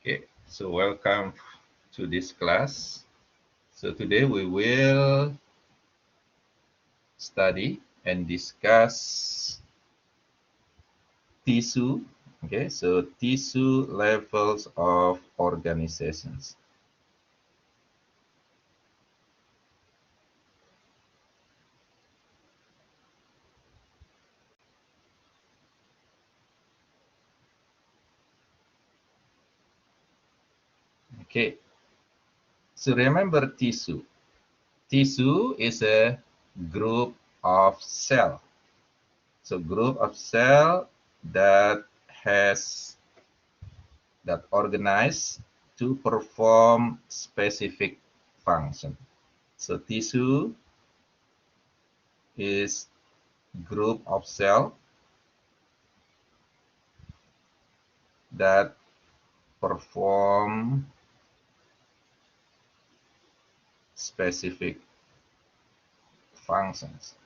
Okay, so welcome to this class. So today we will study and discuss tissue. Okay, so tissue levels of organizations. Okay, so remember tissue. Tissue is a group of cell. So group of cell that organize to perform specific function. So tissue is group of cell that perform specific functions.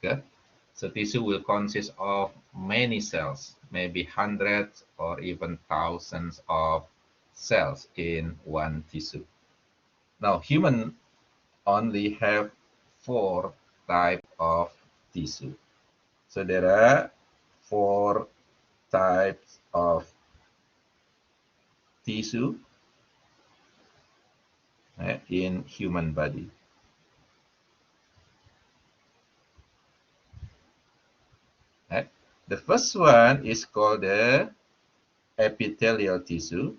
Okay, so tissue will consist of many cells, maybe hundreds or even thousands of cells in one tissue. Now, human only have 4 types of tissue. So there are 4 types of tissue in human body. The first one is called the epithelial tissue.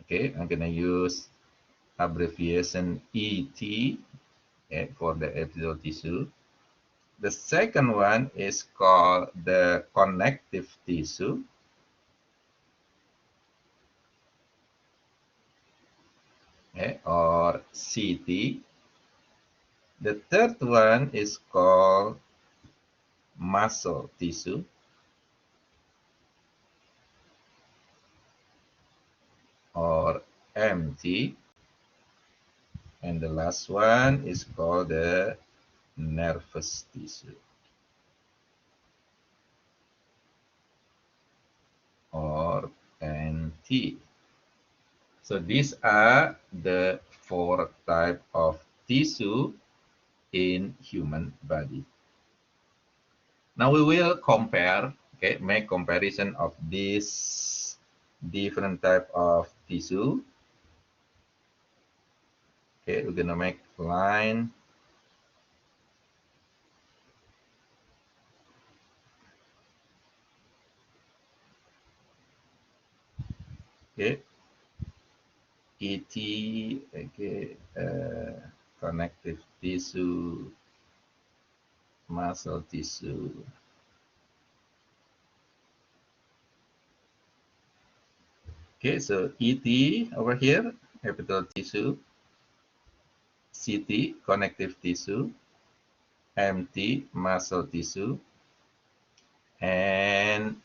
Okay, I'm going to use abbreviation ET for the epithelial tissue. The second one is called the connective tissue. Or CT. The third one is called muscle tissue. Or MT. And the last one is called the nervous tissue. Or NT. So these are the 4 types of tissue in human body. Now we will compare, okay, make comparison of these different type of tissue. Okay, we're gonna make line. Okay, ET, okay, connective tissue, muscle tissue. Okay, so ET over here, epithelial tissue, CT, connective tissue, MT, muscle tissue, and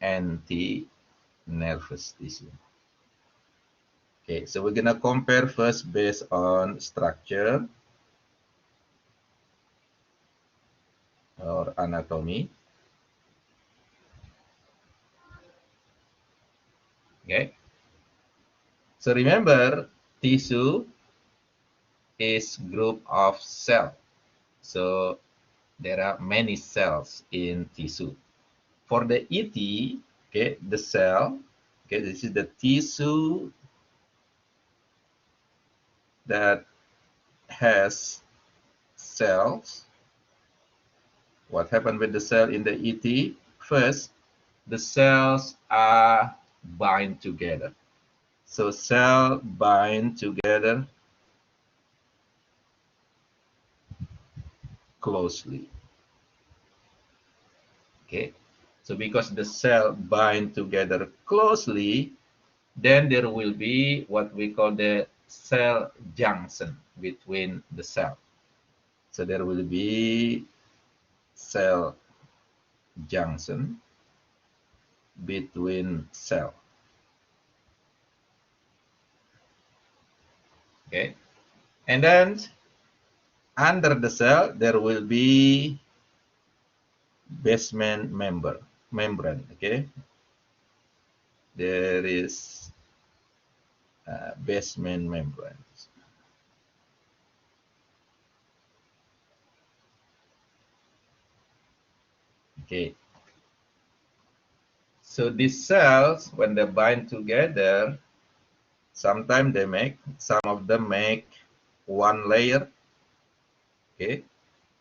NT, nervous tissue. Okay, so we're gonna compare first based on structure or anatomy. Okay, so remember tissue is group of cell. So there are many cells in tissue. For the ET, okay, the cell, okay, this is the tissue that has cells. What happened with the cell in the ET? First, the cells are bind together. So cell bind together closely. Okay, so because the cell bind together closely, then there will be what we call the cell junction between the cell. So there will be cell junction between cell. Okay, and then Under the cell, there will be basement membrane. Okay, there is basement membrane. Okay, so these cells, when they bind together, sometimes some of them make one layer. Okay,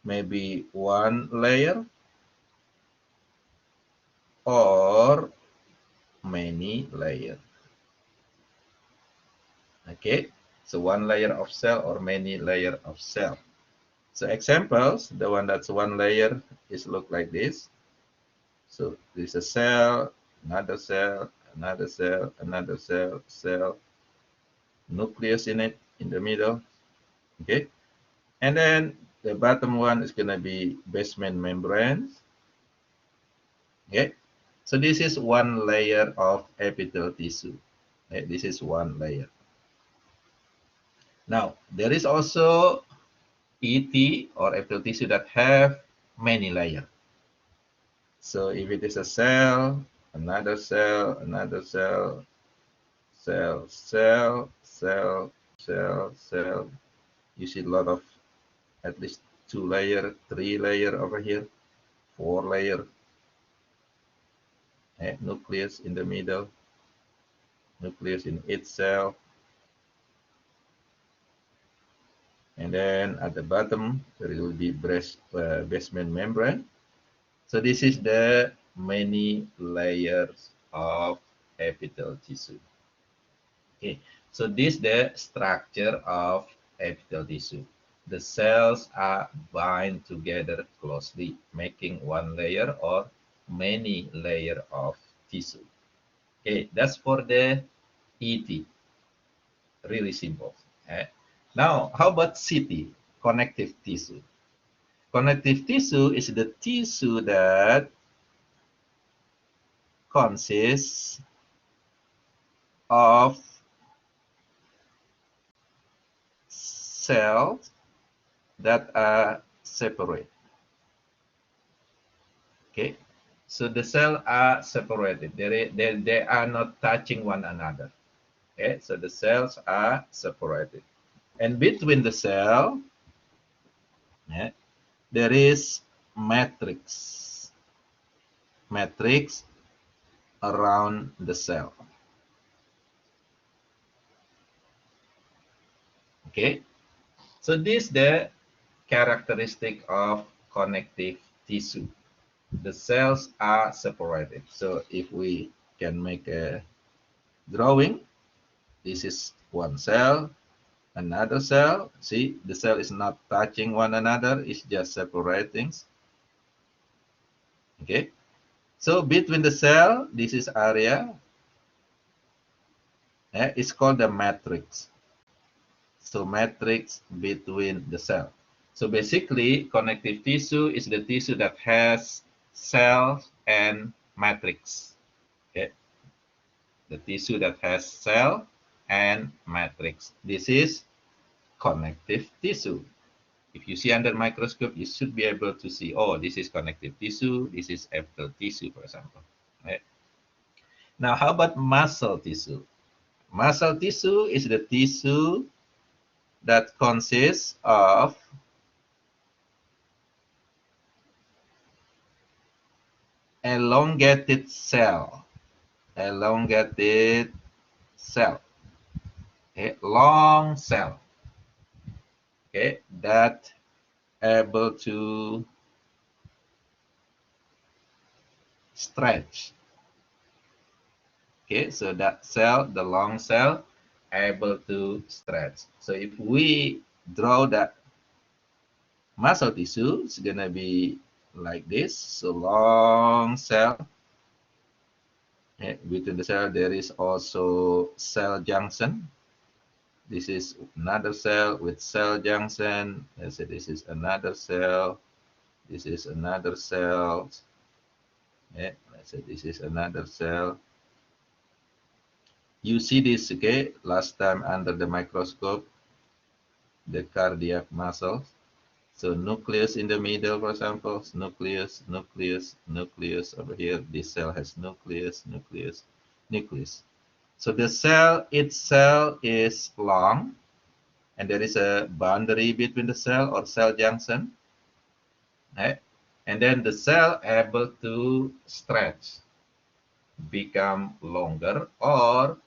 maybe one layer or many layers. Okay, so one layer of cell or many layer of cell. So examples, the one that's one layer is look like this. So there's a cell, another cell, another cell, another cell, nucleus in it, in the middle. Okay, and then the bottom one is gonna be basement membranes. Okay, so this is one layer of epithelial tissue. Okay? This is one layer. Now there is also ET or epithelial tissue that have many layers. So if it is a cell, another cell, another cell, cell, cell, cell, cell, cell, you see a lot of at least 2 layer, 3 layer over here, 4 layer, nucleus in the middle, nucleus in each cell, and then at the bottom there will be basement membrane. So this is the many layers of epithelial tissue. Okay, so this is the structure of epithelial tissue. The cells are bind together closely, making one layer or many layer of tissue. Okay, that's for the ET. Really simple. Now, how about CT, connective tissue? Connective tissue is the tissue that consists of cells that are separate. Okay, so the cells are separated. They are not touching one another. Okay, so the cells are separated. And between the cell, there is matrix. Matrix around the cell. Okay, so this is the characteristic of connective tissue. The cells are separated. So if we can make a drawing, this is one cell, another cell. See, the cell is not touching one another, it's just separating. Okay, so between the cell, this is area. It's called the matrix. So matrix between the cell. So basically, connective tissue is the tissue that has cells and matrix. Okay, the tissue that has cell and matrix. This is connective tissue. If you see under microscope, you should be able to see, oh, this is connective tissue, this is epithelial tissue, for example. Right? Now, how about muscle tissue? Muscle tissue is the tissue that consists of elongated cell. Elongated cell. Okay, long cell. Okay, that able to stretch. Okay, so that cell, the long cell, able to stretch. So if we draw that muscle tissue, it's gonna be like this. So long cell. Okay, between the cell, there is also cell junction. This is another cell with cell junction. Let's say this is another cell. This is another cell. Okay, let's say this is another cell. You see this, okay, last time under the microscope, the cardiac muscles. So nucleus in the middle, for example, nucleus, nucleus, nucleus. Over here, this cell has nucleus, nucleus, nucleus. So the cell itself is long, and there is a boundary between the cell or cell junction. Right? And then the cell able to stretch, become longer, or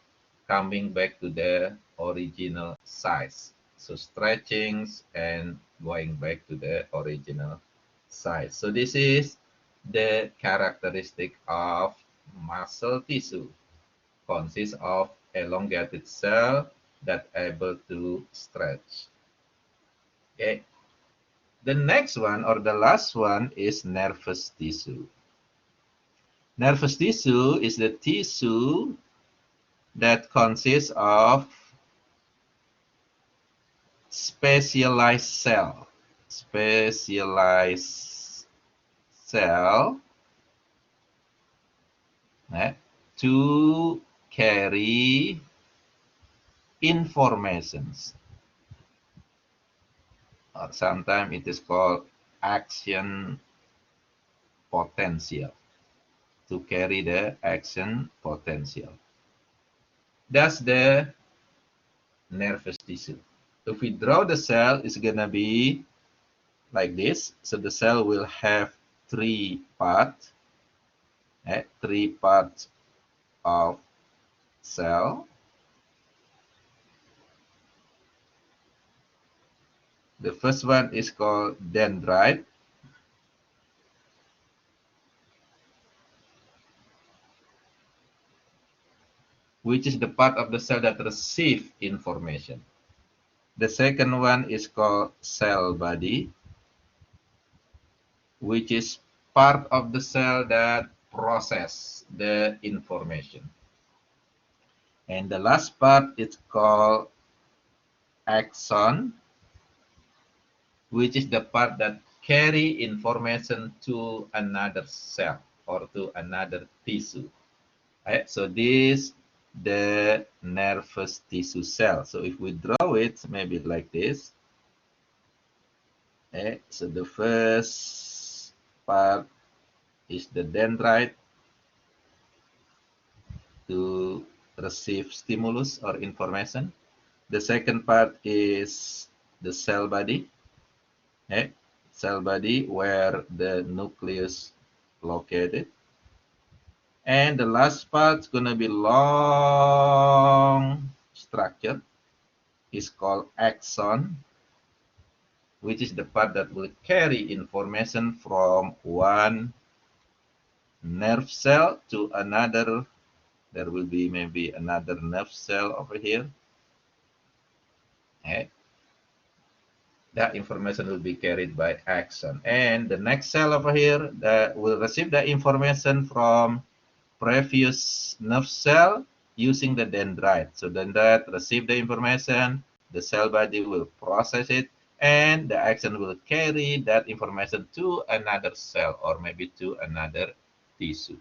coming back to the original size. So stretchings and going back to the original size. So this is the characteristic of muscle tissue. Consists of elongated cell that able to stretch. Okay. The next one or the last one is nervous tissue. Nervous tissue is the tissue that consists of specialized cell. Specialized cell to carry informations. Or sometimes it is called action potential. To carry the action potential. That's the nervous tissue. If we draw the cell, it's gonna be like this. So the cell will have three parts. Three parts of cell. The first one is called dendrite. Which is the part of the cell that receives information. The second one is called cell body, which is part of the cell that process the information. And the last part is called axon, which is the part that carry information to another cell or to another tissue. Right? So this the nervous tissue cell. So if we draw it maybe like this. Okay, so the first part is the dendrite to receive stimulus or information. The second part is the cell body. Okay, cell body where the nucleus located. And the last part is going to be long structure. Is called axon, which is the part that will carry information from one nerve cell to another. There will be maybe another nerve cell over here. Okay. That information will be carried by axon. And the next cell over here that will receive the information from previous nerve cell using the dendrite. So dendrite receive the information, the cell body will process it, and the axon will carry that information to another cell or maybe to another tissue.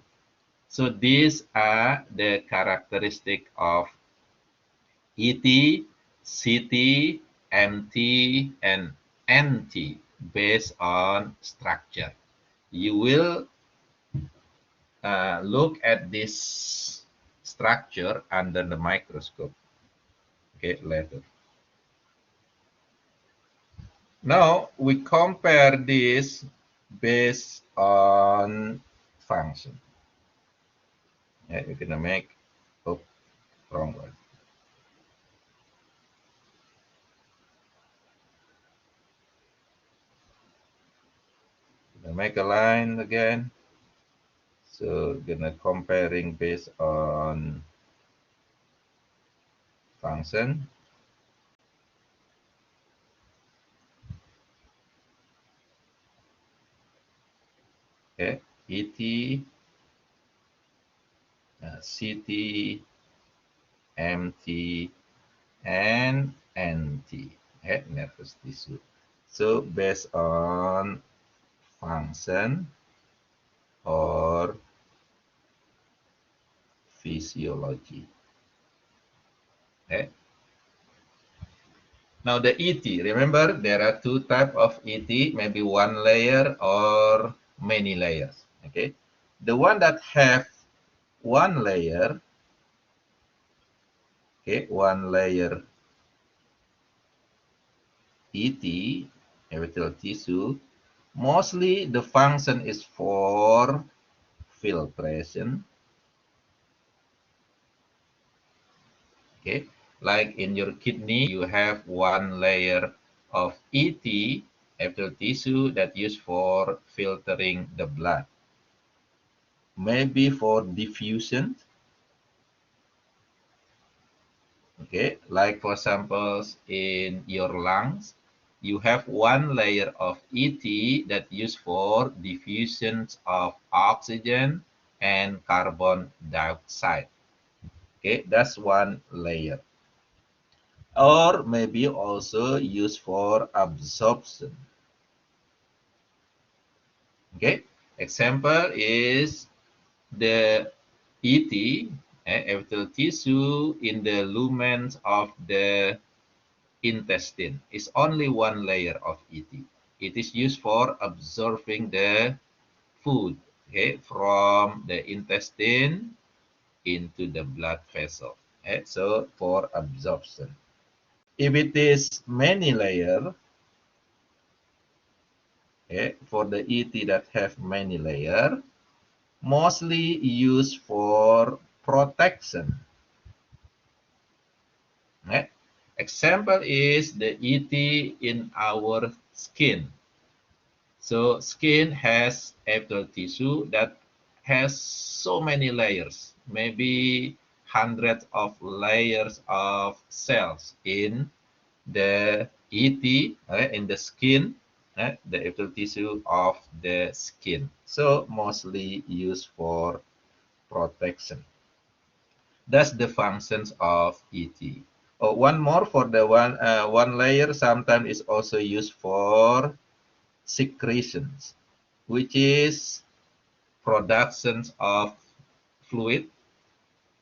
So these are the characteristics of ET, CT, MT, and NT based on structure. You will look at this structure under the microscope. Okay, later. Now we compare this based on function. Yeah, we're gonna make wrong one. Gonna make a line again. So gonna comparing based on function. Okay, ET, CT, MT, and NT. Okay, nervous tissue. So based on function or physiology. Okay. Now the ET, remember there are two types of ET, maybe one layer or many layers. Okay, the one that have one layer, okay, one layer ET, epithelial tissue, mostly the function is for filtration. Okay, like in your kidney, you have one layer of ET, epithelial tissue, that used for filtering the blood. Maybe for diffusion. Okay, like for examples in your lungs, you have one layer of ET that used for diffusion of oxygen and carbon dioxide. Okay, that's one layer. Or maybe also used for absorption. Okay, example is the ET, epithelial tissue in the lumens of the intestine is only one layer of ET. It is used for absorbing the food, okay, from the intestine into the blood vessel. Okay? So for absorption. If it is many layer, okay, for the ET that have many layer, mostly used for protection. Okay? Example is the ET in our skin. So skin has epithelial tissue that has so many layers, maybe hundreds of layers of cells in the ET, in the skin, the epithelial tissue of the skin. So mostly used for protection. That's the functions of ET. Oh, one more for the one layer sometimes is also used for secretions, which is productions of fluid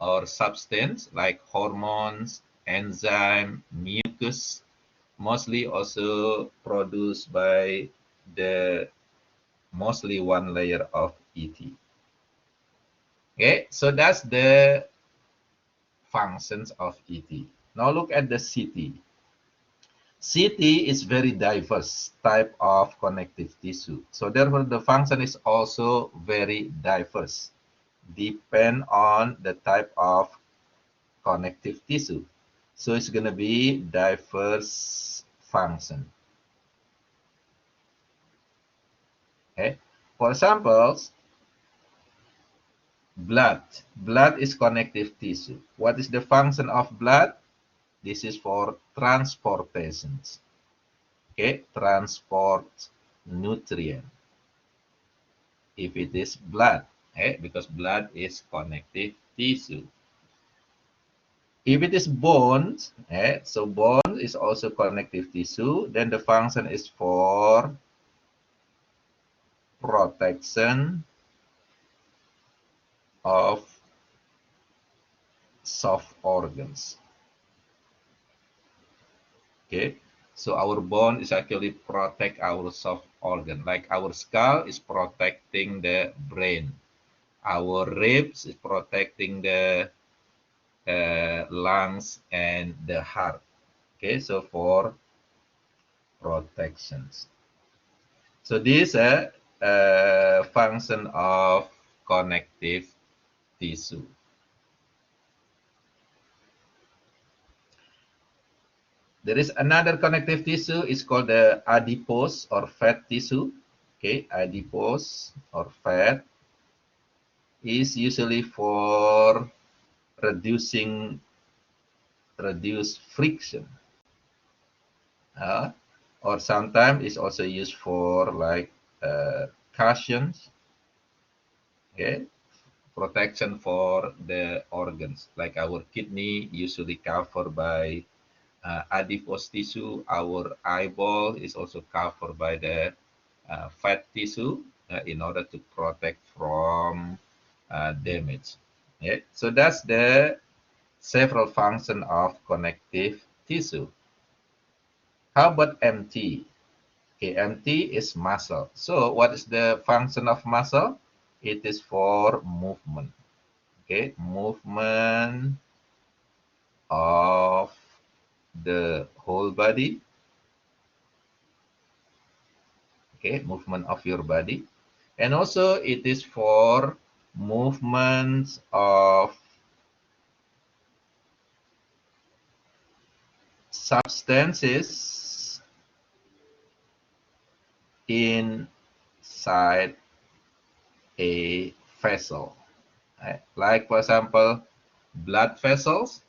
or substance like hormones, enzyme, mucus, mostly also produced by the mostly one layer of ET. Okay, so that's the functions of ET. Now look at the CT. CT is very diverse type of connective tissue. So therefore the function is also very diverse, depend on the type of connective tissue. So it's going to be diverse function. Okay. For examples, blood. Blood is connective tissue. What is the function of blood? This is for transportations. Okay, transport nutrient. If it is blood, because blood is connective tissue. If it is bones, so bone is also connective tissue, then the function is for protection of soft organs. Okay, so our bone is actually protect our soft organ, like our skull is protecting the brain, our ribs is protecting the lungs and the heart. Okay, so for protections. So this function of connective tissue. There is another connective tissue. It's called the adipose or fat tissue. Okay, adipose or fat is usually for reduce friction. Or sometimes it's also used for like cushions. Okay, protection for the organs, like our kidney usually covered by adipose tissue. Our eyeball is also covered by the fat tissue in order to protect from damage. Yeah? So that's the several function of connective tissue. How about MT? Okay, MT is muscle. So what is the function of muscle? It is for movement. Okay, movement of the whole body. Okay, movement of your body. And also it is for movements of substances inside a vessel. Right? Like, for example, blood vessels,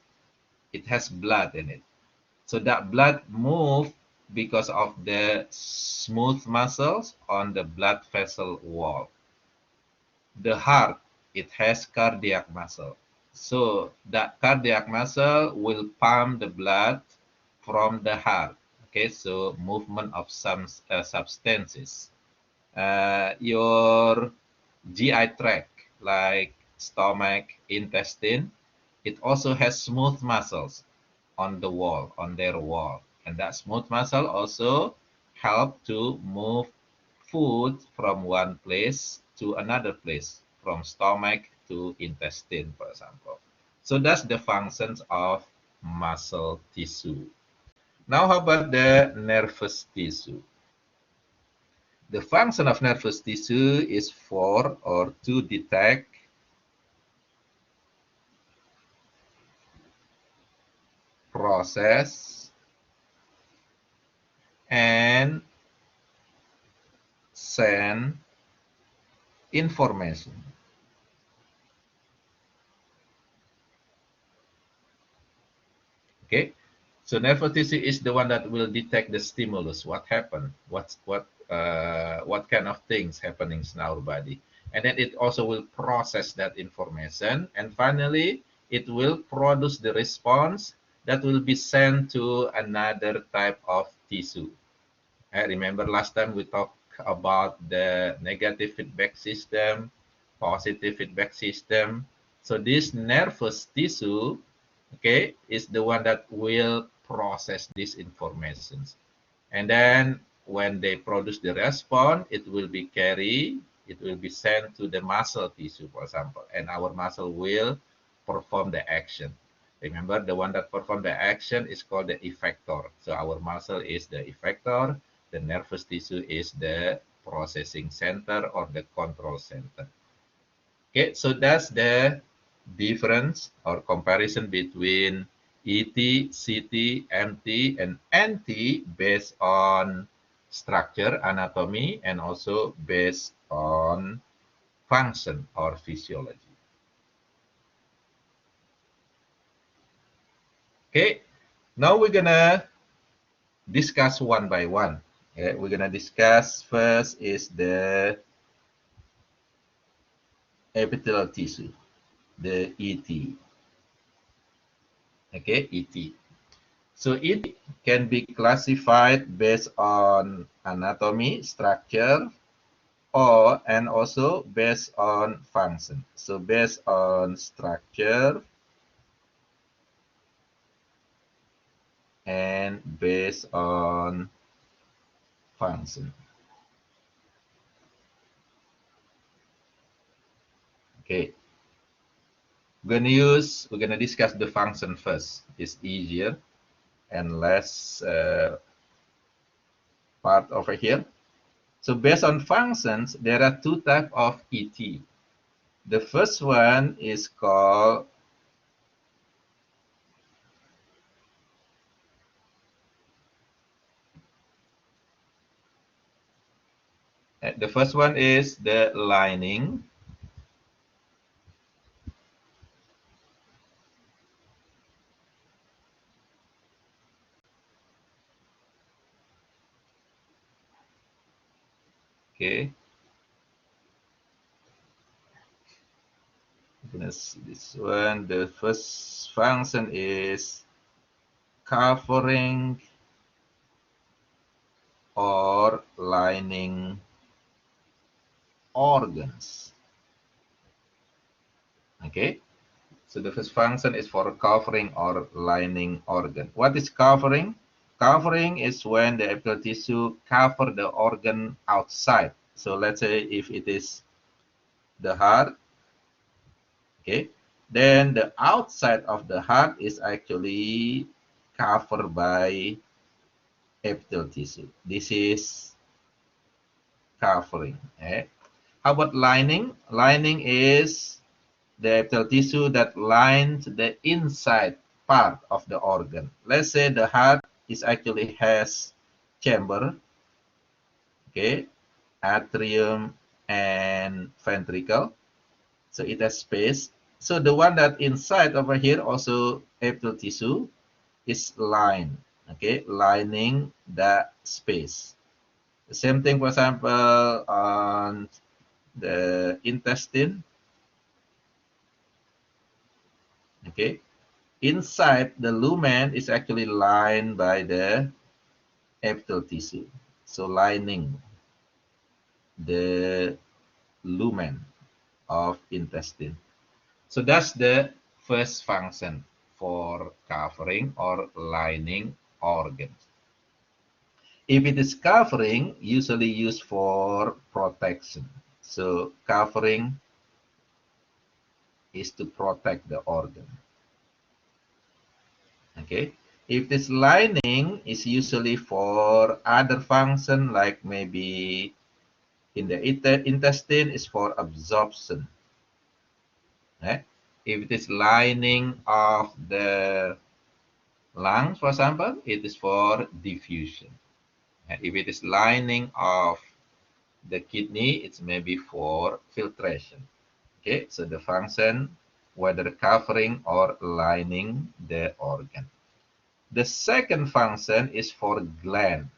it has blood in it. So that blood moves because of the smooth muscles on the blood vessel wall. The heart, it has cardiac muscle. So that cardiac muscle will pump the blood from the heart. Okay, so movement of some substances. Your GI tract, like stomach, intestine, it also has smooth muscles on the wall, on their wall. And that smooth muscle also help to move food from one place to another place, from stomach to intestine, for example. So that's the functions of muscle tissue. Now, how about the nervous tissue? The function of nervous tissue is for or to detect, process, and send information. Okay, so nervous tissue is the one that will detect the stimulus, what happened, what kind of things happening in our body, and then it also will process that information, and finally it will produce the response that will be sent to another type of tissue. I remember last time we talked about the negative feedback system, positive feedback system. So this nervous tissue, okay, is the one that will process these informations. And then when they produce the response, it will be carried, it will be sent to the muscle tissue, for example, and our muscle will perform the action. Remember, the one that perform the action is called the effector. So our muscle is the effector, the nervous tissue is the processing center or the control center. Okay, so that's the difference or comparison between ET, CT, MT, and NT based on structure, anatomy, and also based on function or physiology. Okay, now we're gonna discuss one by one. Okay, we're gonna discuss first is the epithelial tissue, the ET. Okay, ET. So it can be classified based on anatomy, structure, or and also based on function. So based on structure and based on function. Okay. We're gonna discuss the function first. It's easier and less part over here. So based on functions, there are two types of ET. The first one is called the first one is the lining. Okay. This one, the first function is covering or lining organs. Okay. So the first function is for covering or lining organ. What is covering? covering is when the epithelial tissue cover the organ outside. So let's say if it is the heart, okay, then the outside of the heart is actually covered by epithelial tissue. This is covering. Okay. How about lining? Lining is the epithelial tissue that lines the inside part of the organ. Let's say the heart is actually has chamber, okay, atrium and ventricle. So it has space. So the one that inside over here also epithelial tissue is lined, okay, lining the space. The same thing, for example, on the intestine, okay. Inside the lumen is actually lined by the epithelial tissue. So lining the lumen of intestine. So that's the first function for covering or lining organs. If it is covering, usually used for protection. So covering is to protect the organ. Okay. If this lining is usually for other function, like maybe in the intestine is for absorption. Okay. If it is lining of the lungs, for example, it is for diffusion. And if it is lining of the kidney, it's maybe for filtration. Okay, so the function, whether covering or lining the organ. The second function is for gland.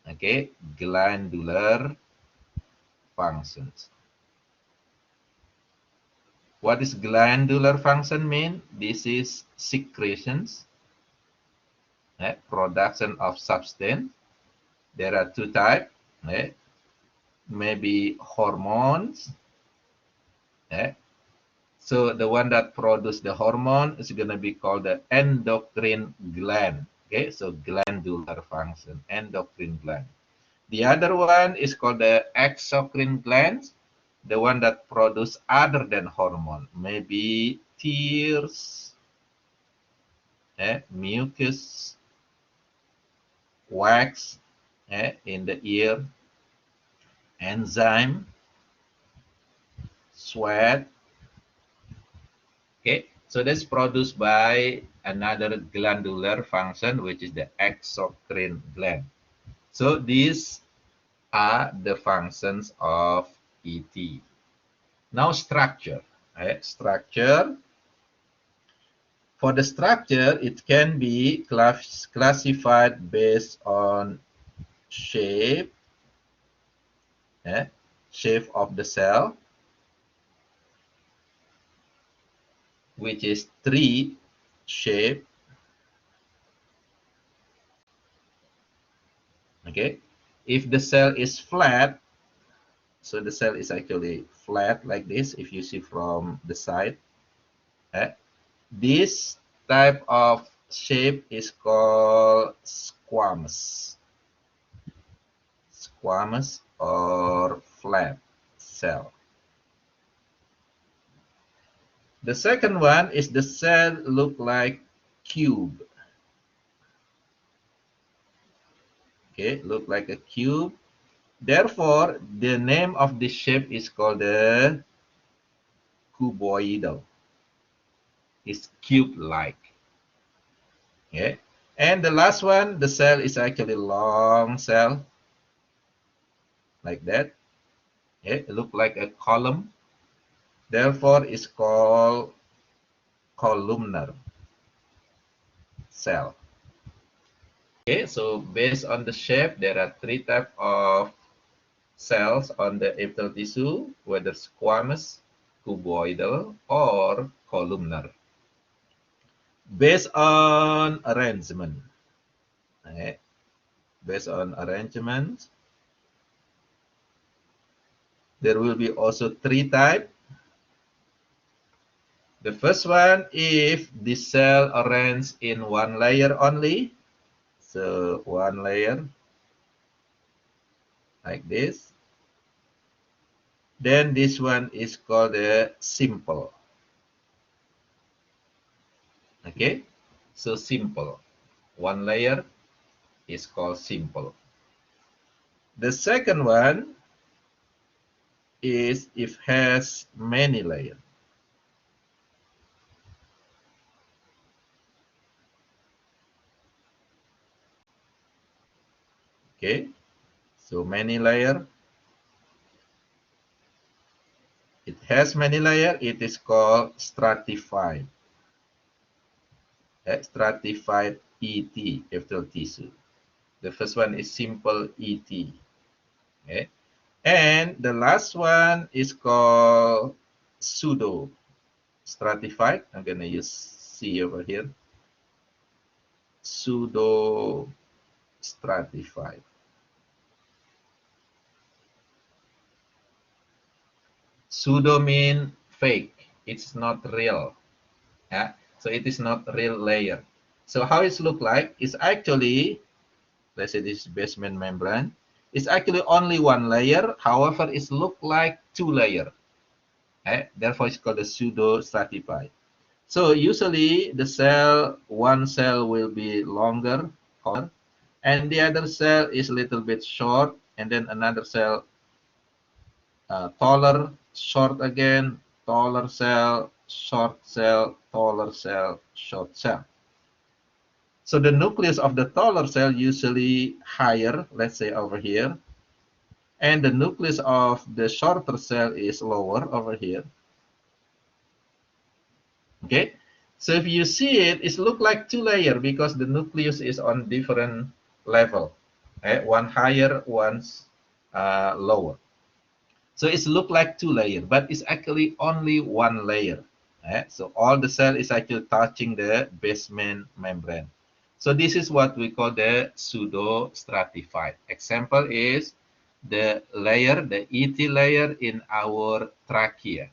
Okay, glandular functions. What is glandular function mean? This is secretions, production of substance. There are two types, maybe hormones. So the one that produce the hormone is going to be called the endocrine gland. Okay, so glandular function, endocrine gland. The other one is called the exocrine glands, the one that produce other than hormone, maybe tears, mucus, wax in the ear, enzyme, sweat. Okay, so that's produced by another glandular function, which is the exocrine gland. So these are the functions of ET. Now structure. Structure. For the structure, it can be classified based on shape, shape of the cell, which is tree shape. Okay, if the cell is flat, so the cell is actually flat like this, if you see from the side, this type of shape is called squamous. Squamous or flat cell. The second one is the cell look like cube. Okay, look like a cube. Therefore, the name of this shape is called the cuboidal. It's cube-like. Okay, and the last one, the cell is actually long cell, like that. Okay, it look like a column. Therefore, it's called columnar cell. Okay, so based on the shape, there are three types of cells on the epithelial tissue, whether squamous, cuboidal, or columnar. Based on arrangement, based on arrangement, there will be also three types. The first one, if the cell arranged in one layer only, So one layer like this. Then this one is called a simple. Okay, so simple. One layer is called simple. The second one is if has many layers. Okay, so many layer. It has many layer. It is called stratified. Stratified ET, epithelial tissue. The first one is simple ET. Okay, and the last one is called pseudo stratified. I'm gonna use C over here. Pseudo stratified. Pseudo mean fake. It's not real. Yeah? So it is not real layer. So how it look like is actually, let's say this basement membrane, it's actually only one layer. However, it look like two layer. Therefore, it's called a pseudo stratified. So usually the cell, one cell will be longer, and the other cell is a little bit short, and then another cell taller, short again, taller cell, short cell, taller cell, short cell. So the nucleus of the taller cell usually higher, let's say over here, and the nucleus of the shorter cell is lower over here. Okay, so if you see it, it looks like two layer because the nucleus is on different level. One higher, one's lower. So it look like two layer, but it's actually only one layer. So all the cell is actually touching the basement membrane. So this is what we call the pseudo stratified. Example is the layer, the ET layer in our trachea,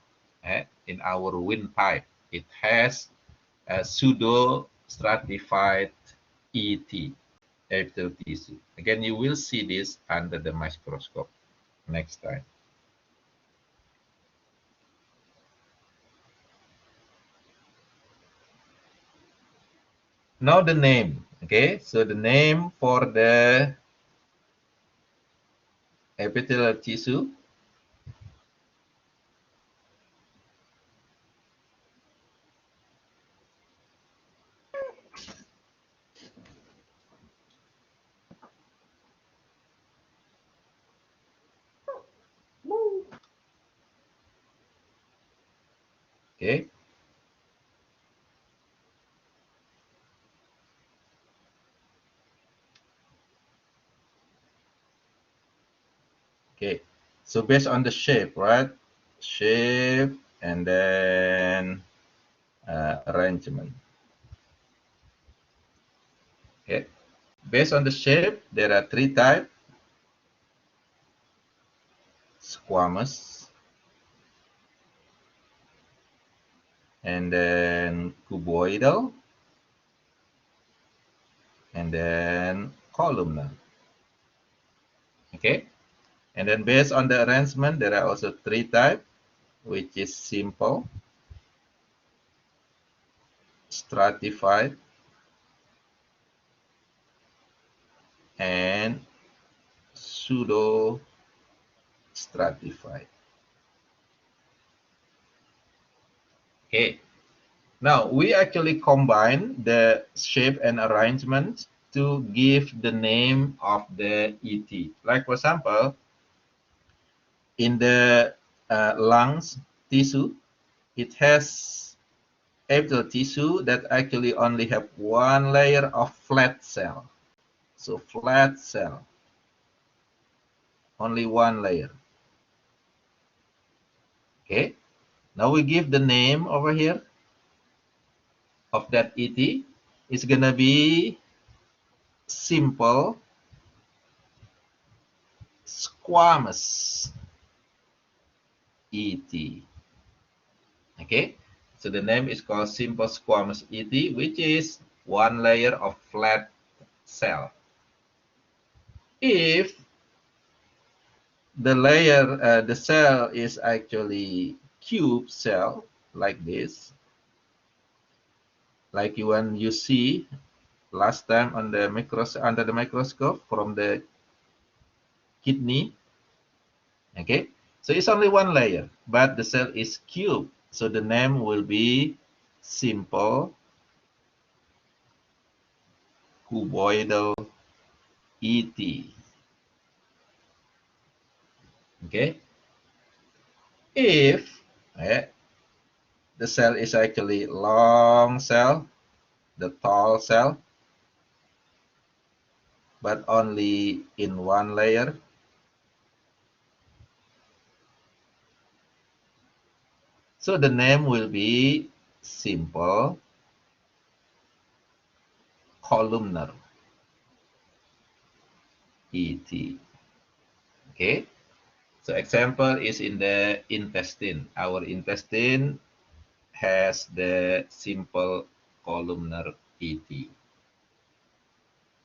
in our windpipe. It has a pseudo stratified ET, epithelial tissue. Again, you will see this under the microscope next time. Now the name, okay? So the name for the epithelial tissue okay? Okay, so based on the shape, right? Shape and then arrangement. Okay, based on the shape, there are three types: squamous, and then cuboidal, and then columnar. Okay, and then based on the arrangement, there are also three types, which is simple, stratified, and pseudo stratified. Okay, now we actually combine the shape and arrangement to give the name of the ET. Like for example, in the lungs tissue, it has epithelial tissue that actually only have one layer of flat cell. So flat cell, only one layer. Okay, now we give the name over here of that ET. It's gonna be simple squamous ET. Okay, so the name is called simple squamous ET, which is one layer of flat cell. If the layer, the cell is actually cube cell like this, like when you see last time on the under the microscope from the kidney. Okay, so it's only one layer, but the cell is cube, so the name will be simple cuboidal ET. Okay, if the cell is actually long cell, the tall cell, but only in one layer, so the name will be simple columnar ET. Okay, so example is in the intestine. Our intestine has the simple columnar ET.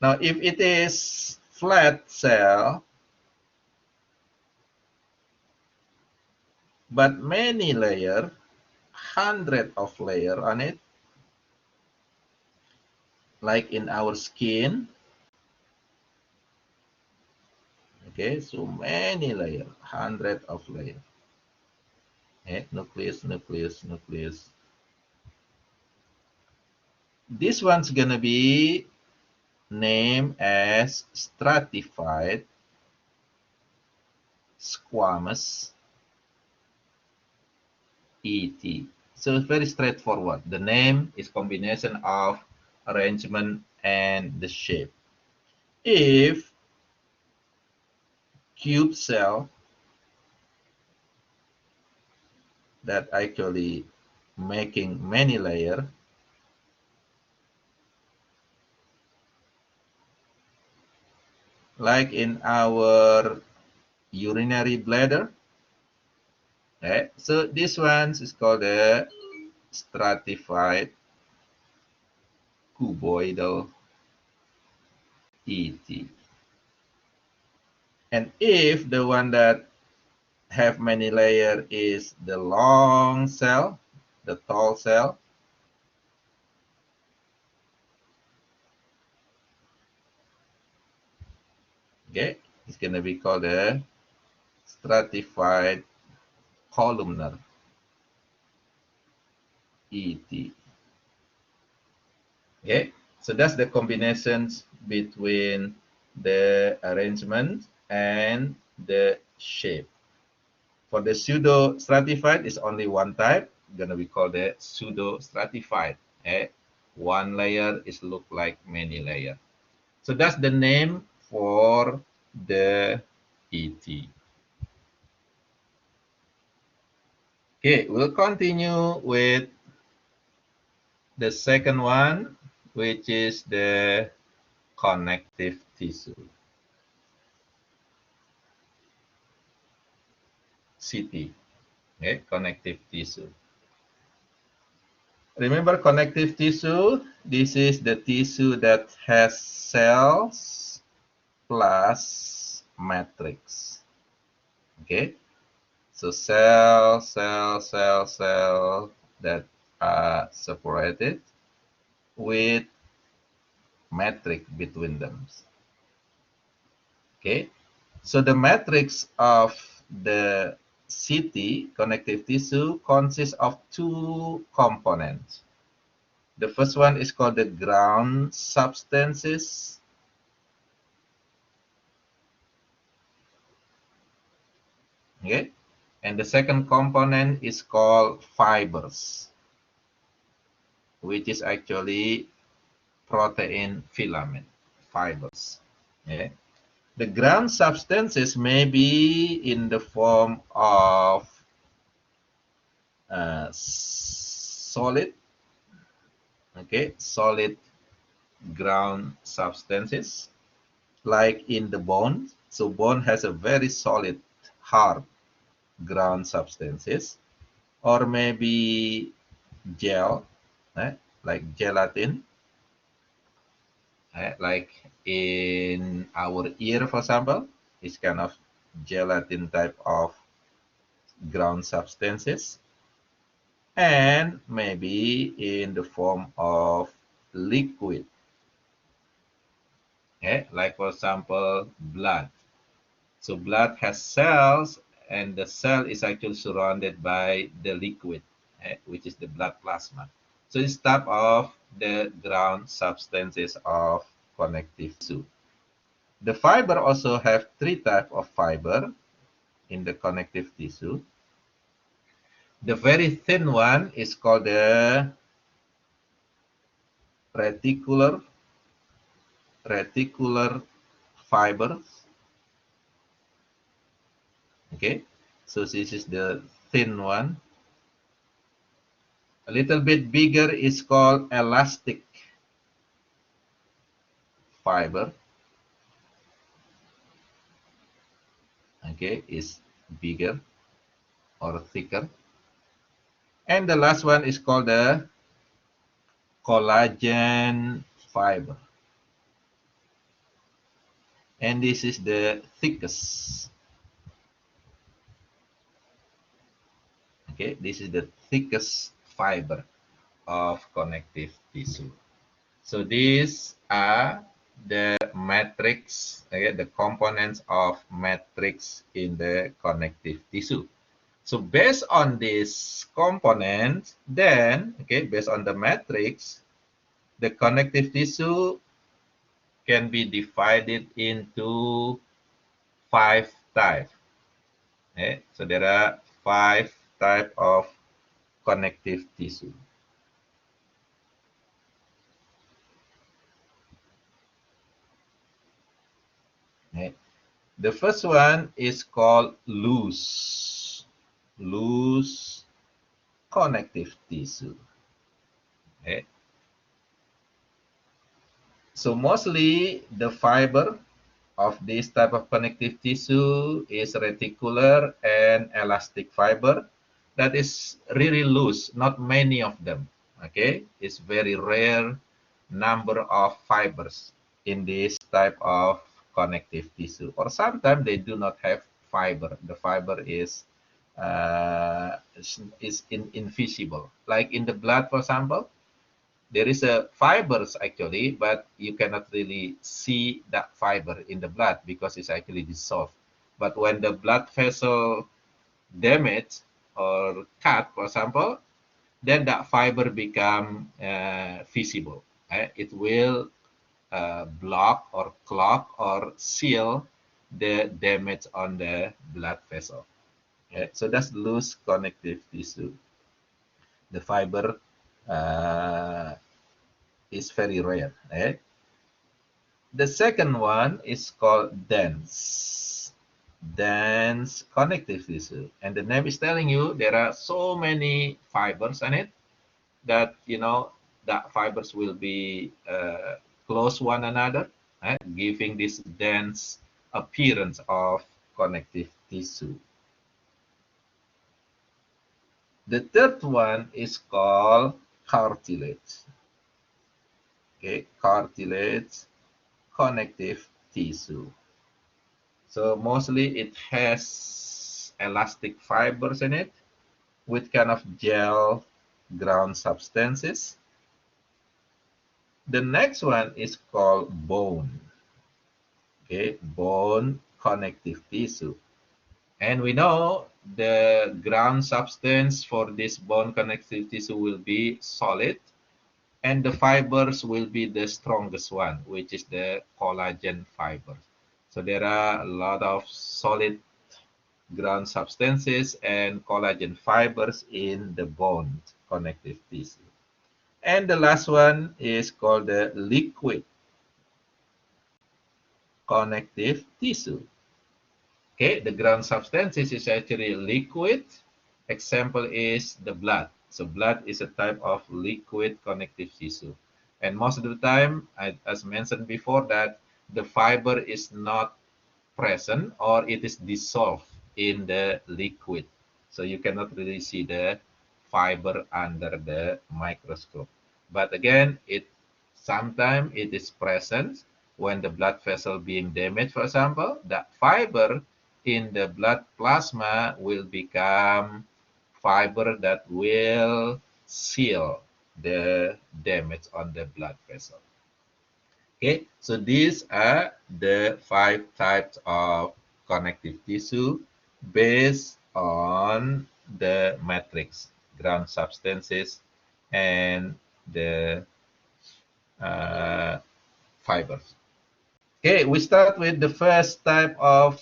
Now, if it is flat cell, but many layer, hundred of layer on it, like in our skin, okay, so many layer, hundred of layer. Okay, nucleus, nucleus, nucleus. This one's gonna be named as stratified squamous ET. So it's very straightforward. The name is combination of arrangement and the shape. If cube cell that actually making many layer, like in our urinary bladder, okay, so this one is called a stratified cuboidal ET. And if the one that have many layer is the long cell, the tall cell, okay, it's going to be called a stratified columnar ET. Okay, so that's the combinations between the arrangement and the shape. For the pseudo stratified, it's only one type, gonna be called the pseudo stratified. Okay? One layer is look like many layer. So that's the name for the ET. Okay, we'll continue with the second one, which is the connective tissue. CT, okay, connective tissue. Remember connective tissue? This is the tissue that has cells plus matrix. Okay, so cell, cell, cell, cell that are separated with matrix between them. Okay, so the matrix of the CT, connective tissue, consists of two components. The first one is called the ground substances. Okay, and the second component is called fibers, which is actually protein filament fibers. Okay, the ground substances may be in the form of solid, okay, solid ground substances, like in the bone. So bone has a very solid, hard ground substances, or maybe gel, like gelatin, like in our ear, for example, it's kind of gelatin type of ground substances, and maybe in the form of liquid, like for example, blood. So blood has cells, and the cell is actually surrounded by the liquid, which is the blood plasma. So it's type of the ground substances of connective tissue. The fiber also have three types of fiber in the connective tissue. The very thin one is called the reticular fibers. Okay, so this is the thin one. A little bit bigger is called elastic fiber. Okay, is bigger or thicker. And the last one is called the collagen fiber. And this is the thickest. Okay, this is the thickest fiber of connective tissue. So these are the matrix, okay, the components of matrix in the connective tissue. So based on this component, then, okay, based on the matrix, the connective tissue can be divided into five types. Okay? So there are five types of connective tissue. Okay? The first one is called loose connective tissue. Okay? So mostly the fiber of this type of connective tissue is reticular and elastic fiber that is really loose, not many of them. Okay, it's very rare number of fibers in this type of connective tissue, or sometimes they do not have fiber. The fiber invisible, like in the blood, for example. There is a fibers actually, but you cannot really see that fiber in the blood because it's actually dissolved. But when the blood vessel damage or cut, for example, then that fiber become visible. It will block or clog or seal the damage on the blood vessel. So that's loose connective tissue. The fiber uh, is very rare. The second one is called dense connective tissue, and the name is telling you there are so many fibers in it that that fibers will be close one another, giving this dense appearance of connective tissue. The third one is called cartilage. Okay, cartilage connective tissue. So mostly it has elastic fibers in it with kind of gel ground substances. The next one is called bone. Okay, bone connective tissue. And we know the ground substance for this bone connective tissue will be solid, and the fibers will be the strongest one, which is the collagen fibers. So there are a lot of solid ground substances and collagen fibers in the bone connective tissue. And the last one is called the liquid connective tissue. Okay, the ground substances is actually liquid. Example is the blood. So blood is a type of liquid connective tissue. And most of the time, as mentioned before, that the fiber is not present or it is dissolved in the liquid. So you cannot really see the fiber under the microscope. But again, it Sometimes it is present when the blood vessel being damaged, for example. That fiber in the blood plasma will become fiber that will seal the damage on the blood vessel. Okay, so these are the 5 types of connective tissue based on the matrix, ground substances, and the uh, fibers. Okay, we start with the first type of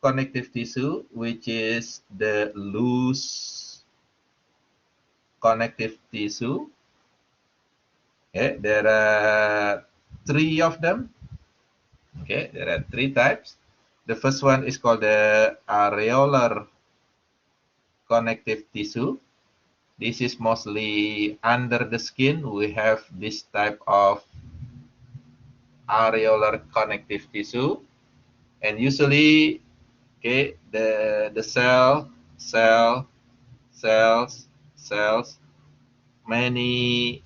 connective tissue, which is the loose connective tissue. Okay, there are 3 of them. Okay, there are 3 types. The first one is called the areolar connective tissue. This is mostly under the skin. We have this type of areolar connective tissue, and usually, okay, the cells, many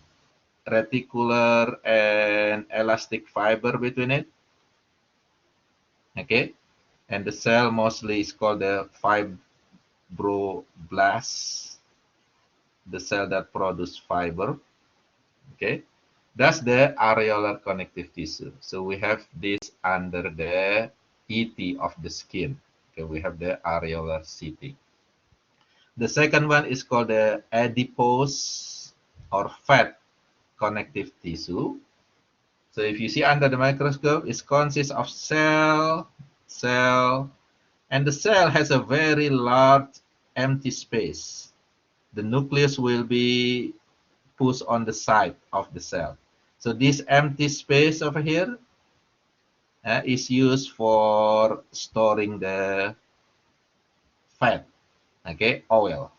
reticular and elastic fiber between it. Okay, and the cell mostly is called the fibroblast, the cell that produce fiber. Okay, that's the areolar connective tissue. So we have this under the ET of the skin. Okay, we have the areolar CT. The second one is called the adipose or fat connective tissue. So if you see under the microscope, it consists of cell, and the cell has a very large empty space. The nucleus will be pushed on the side of the cell. So this empty space over here is used for storing the fat, okay, oil.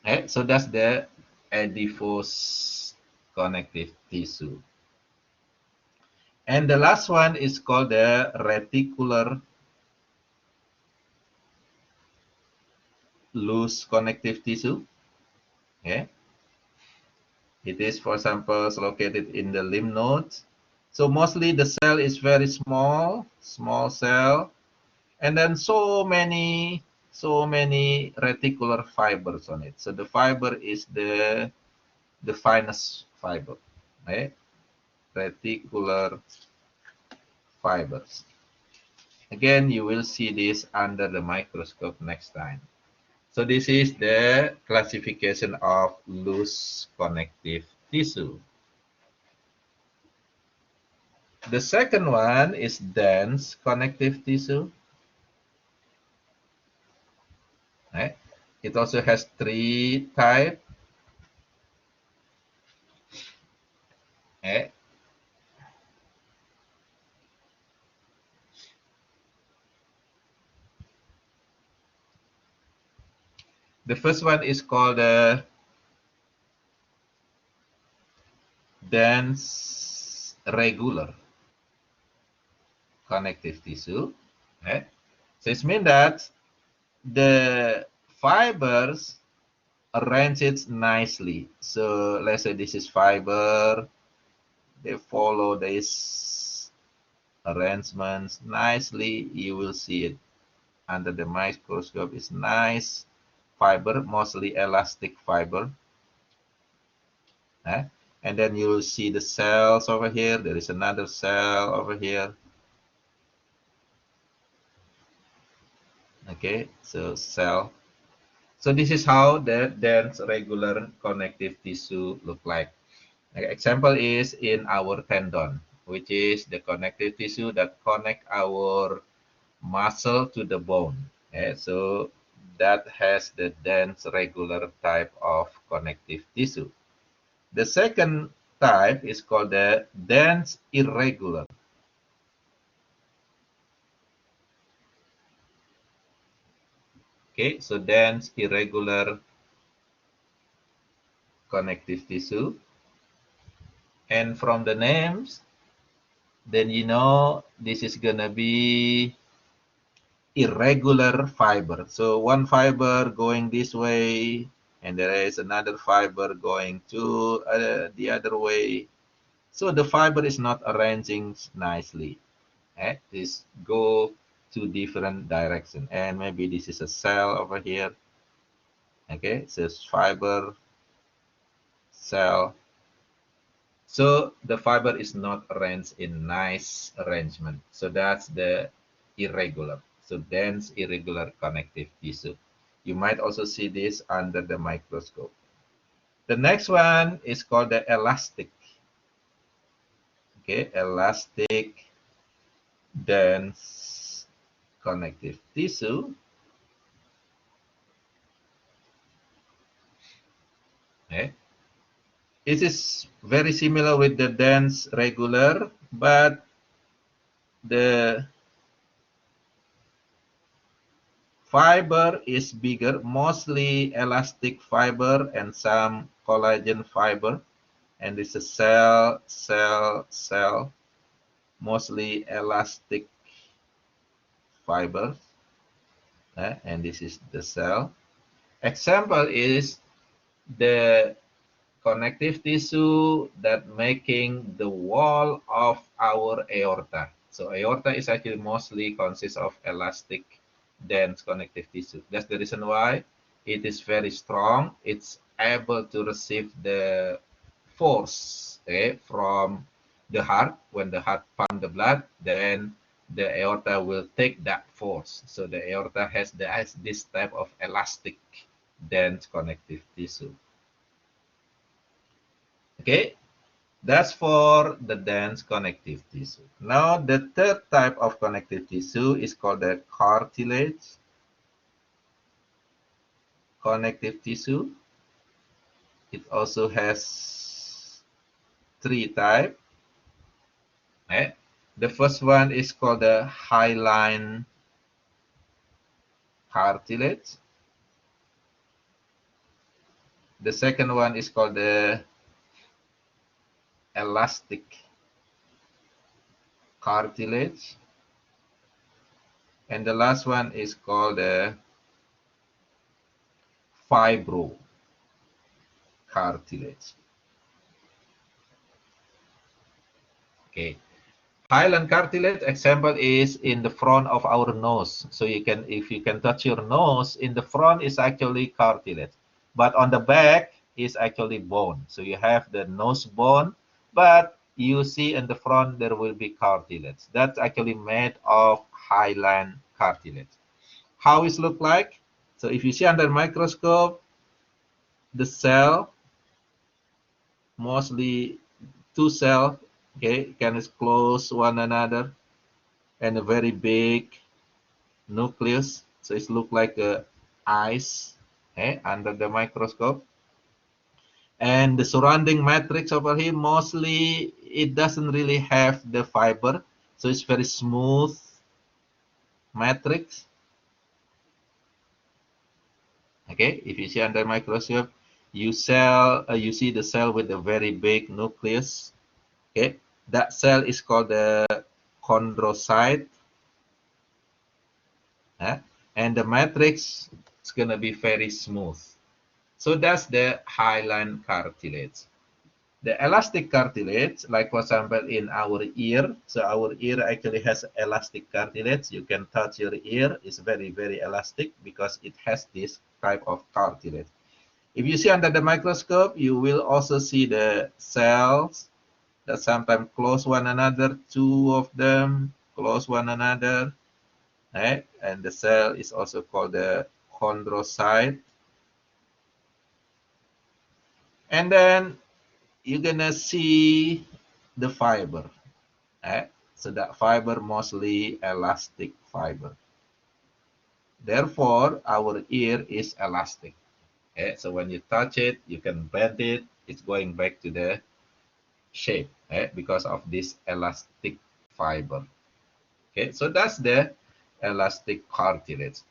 Okay, so that's the adipose connective tissue. And the last one is called the reticular loose connective tissue. Okay, it is, for example, located in the lymph nodes. So mostly the cell is very small cell, and then so many reticular fibers on it. So the fiber is the finest fiber, right? Reticular fibers. Again, you will see this under the microscope next time. So this is the classification of loose connective tissue. The second one is dense connective tissue. Right? It also has 3 types. Right? The first one is called the dense regular connective tissue. Right? So it means that the fibers arrange it nicely. So let's say this is fiber. They follow this arrangements nicely. You will see it under the microscope. It's nice fiber, mostly elastic fiber. And then you will see the cells over here. There is another cell over here. Okay, so cell. So this is how the dense regular connective tissue look like. Example is in our tendon, which is the connective tissue that connect our muscle to the bone. Okay, so that has the dense regular type of connective tissue. The second type is called the dense irregular. Okay, so dense irregular connective tissue. And from the names, then you know this is gonna be irregular fiber. So one fiber going this way, and there is another fiber going to the other way. So the fiber is not arranging nicely. This go to different direction, and maybe this is a cell over here. Okay, it says fiber, cell. So the fiber is not arranged in nice arrangement. So that's the irregular. So dense irregular connective tissue. You might also see this under the microscope. The next one is called the elastic. Okay, elastic dense connective tissue. Okay. It is very similar with the dense regular, but the fiber is bigger, mostly elastic fiber and some collagen fiber. And this is cell, cell, cell, mostly elastic fiber. And this is the cell. Example is the connective tissue that making the wall of our aorta. So aorta is actually mostly consists of elastic dense connective tissue. That's the reason why it is very strong. It's able to receive the force, from the heart. When the heart pump the blood, then the aorta will take that force. So the aorta has this type of elastic dense connective tissue. Okay, that's for the dense connective tissue. Now, the third type of connective tissue is called the cartilage connective tissue. It also has three types. The first one is called the hyaline cartilage. The second one is called the elastic cartilage. And the last one is called the fibro cartilage. Okay. Hyaline cartilage example is in the front of our nose. So you can, if you can touch your nose, in the front is actually cartilage, but on the back is actually bone. So you have the nose bone, but you see in the front there will be cartilage. That's actually made of hyaline cartilage. How it look like? So if you see under microscope, the cell, mostly two cells, okay, can close one another, and a very big nucleus. So it looks like a eyes, under the microscope. And the surrounding matrix over here, mostly it doesn't really have the fiber. So it's very smooth matrix. Okay, if you see under microscope, you see the cell with a very big nucleus. Okay, that cell is called the chondrocyte. And the matrix is going to be very smooth. So that's the hyaline cartilage. The elastic cartilage, like for example in our ear, so our ear actually has elastic cartilage. You can touch your ear, it's very, very elastic because it has this type of cartilage. If you see under the microscope, you will also see the cells that sometimes close one another, two of them close one another. And the cell is also called the chondrocyte. And then you're gonna see the fiber. So that fiber mostly elastic fiber. Therefore, our ear is elastic. So when you touch it, you can bend it. It's going back to the shape, because of this elastic fiber. Okay, so that's the elastic cartilage.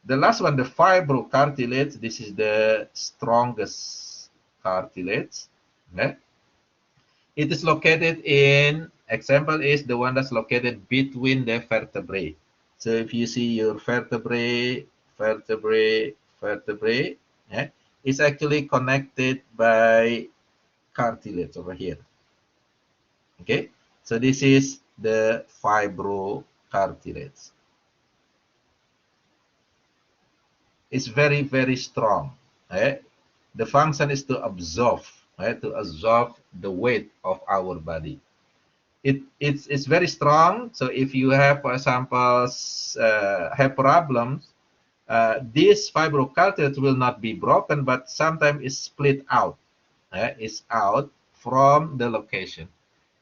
The last one, the fibrocartilage, this is the strongest cartilage. It is located in, example is the one that's located between the vertebrae. So if you see your vertebrae, it's actually connected by cartilage over here. Okay, so this is the fibrocartilage. It's very, very strong. Eh? The function is to absorb, to absorb the weight of our body. It's very strong. So if you have, for example, have problems, this fibrocartilage will not be broken, but sometimes it's split out. It's out from the location,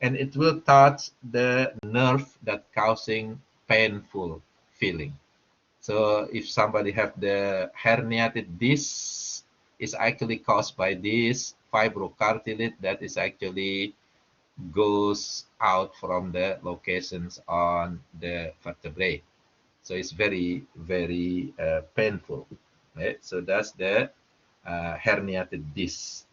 and it will touch the nerve that causing painful feeling. So if somebody have the herniated disc, is actually caused by this fibrocartilage that is actually goes out from the locations on the vertebrae. So it's very, very painful. Right? So that's the herniated disc.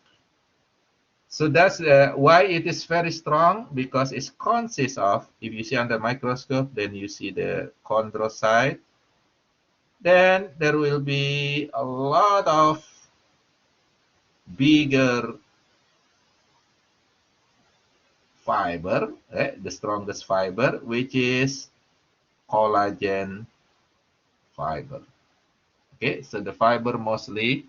So that's why it is very strong, because it consists of, if you see under microscope, then you see the chondrocyte. Then there will be a lot of bigger fiber, the strongest fiber, which is collagen fiber. Okay, so the fiber mostly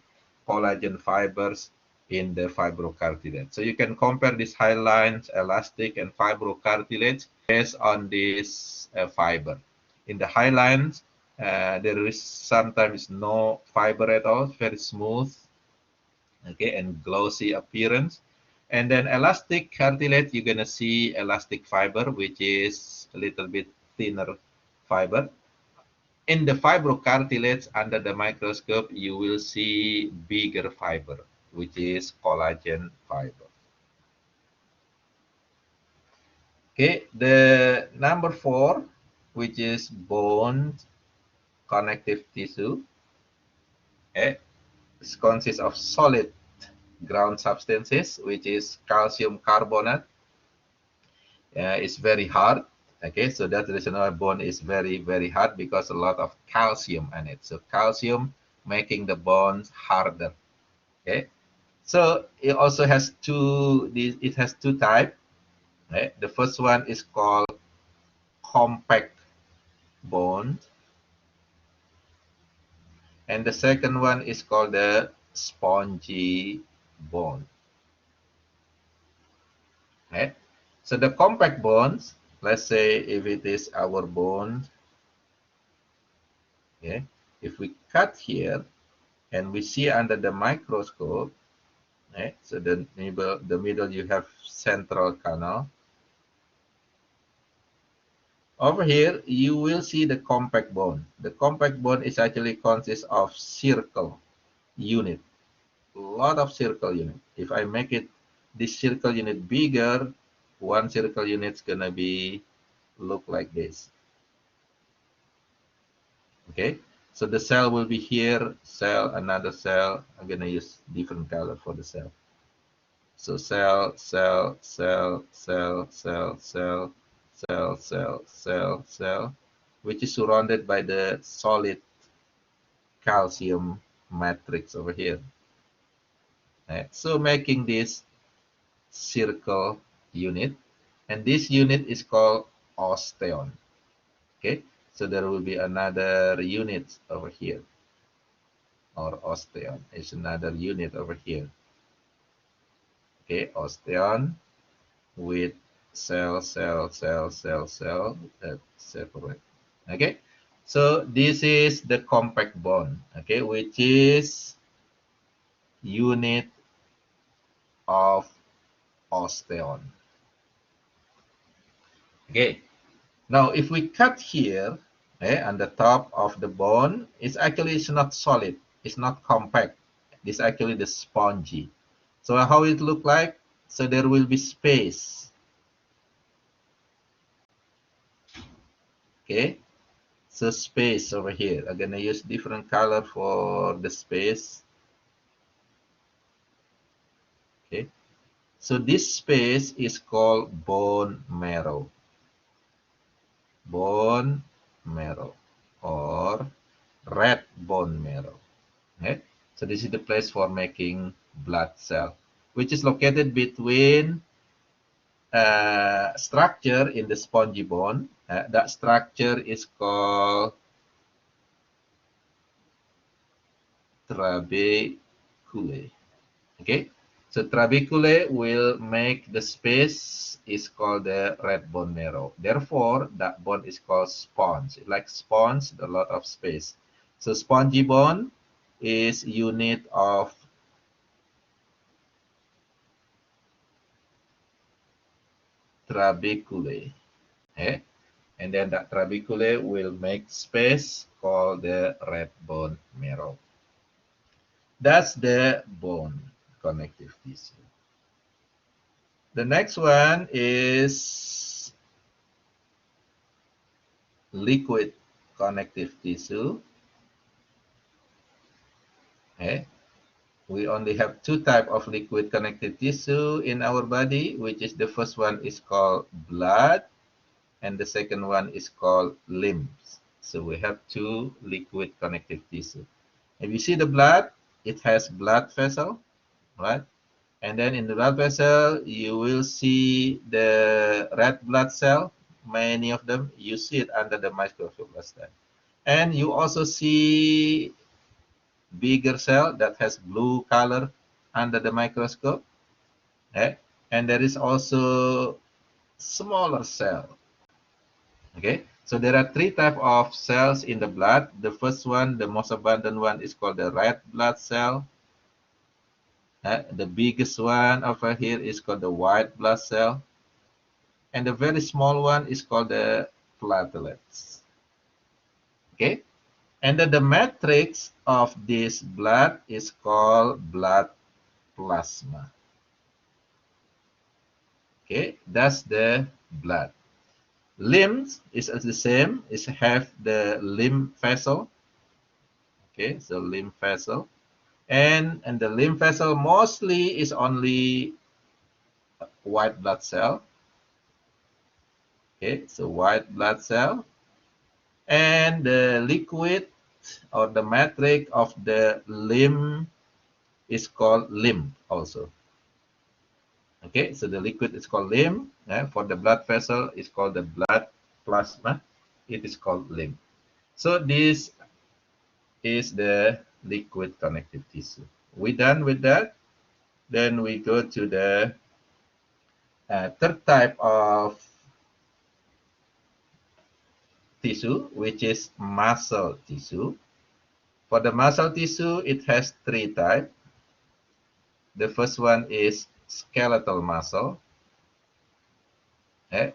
collagen fibers in the fibrocartilage. So you can compare this hyaline, elastic, and fibrocartilage based on this fiber. In the hyaline, there is sometimes no fiber at all, very smooth, okay, and glossy appearance. And then elastic cartilage, you're gonna see elastic fiber, which is a little bit thinner fiber. In the fibrocartilage, under the microscope, you will see bigger fiber, which is collagen fiber. Okay, the number 4, which is bone connective tissue, it consists of solid ground substances, which is calcium carbonate. It's very hard. Okay, so that's the reason why bone is very, very hard, because a lot of calcium in it. So calcium making the bones harder. Okay, so it also has two. It has two types. Right? The first one is called compact bone, and the second one is called the spongy bone. Right? So the compact bones, let's say if it is our bone, okay, if we cut here and we see under the microscope, right, so the middle you have central canal. Over here, you will see the compact bone. The compact bone is actually consists of circle unit, a lot of circle unit. If I make it this circle unit bigger, one circle unit is gonna be look like this. Okay, so the cell will be here, cell, another cell. I'm gonna use different color for the cell. So cell, cell, cell, cell, cell, cell, cell, cell, cell, cell, which is surrounded by the solid calcium matrix over here. Right? So making this circle unit, and this unit is called osteon. Okay, so there will be another unit over here, or osteon is another unit over here. Okay, osteon with cell, cell, cell, cell, cell that separate. Okay, so this is the compact bone. Okay, which is unit of osteon. Okay, now if we cut here, on the top of the bone, it's not solid, it's not compact. It's actually the spongy. So how it look like? So there will be space. Okay, so space over here. I'm gonna use different color for the space. Okay, so this space is called bone marrow. Bone marrow, or red bone marrow. Okay, so this is the place for making blood cell, which is located between structure in the spongy bone. That structure is called trabeculae. Okay, so trabeculae will make the space is called the red bone marrow. Therefore, that bone is called sponge. Like sponge, a lot of space. So spongy bone is unit of trabeculae. Okay, and then that trabeculae will make space called the red bone marrow. That's the bone connective tissue. The next one is liquid connective tissue. Okay. We only have two types of liquid connective tissue in our body, which is the first one is called blood, and the second one is called limbs. So we have two liquid connective tissue. If you see the blood, it has blood vessel, right? And then in the blood vessel, you will see the red blood cell, many of them. You see it under the microscope last time. And you also see bigger cell that has blue color under the microscope. Okay? And there is also smaller cell. Okay, so there are three types of cells in the blood. The first one, the most abundant one, is called the red blood cell. The biggest one over here is called the white blood cell. And the very small one is called the platelets. Okay, and then the matrix of this blood is called blood plasma. Okay, that's the blood. Limbs is the same, is have the limb vessel. Okay, so limb vessel. And the limb vessel mostly is only white blood cell. Okay, so white blood cell. And the liquid or the matrix of the limb is called lymph also. Okay, so the liquid is called lymph. For the blood vessel, it's called the blood plasma. It is called lymph. So this is the liquid connective tissue. We done with that. Then we go to the third type of tissue, which is muscle tissue. For the muscle tissue, it has three types. The first one is skeletal muscle,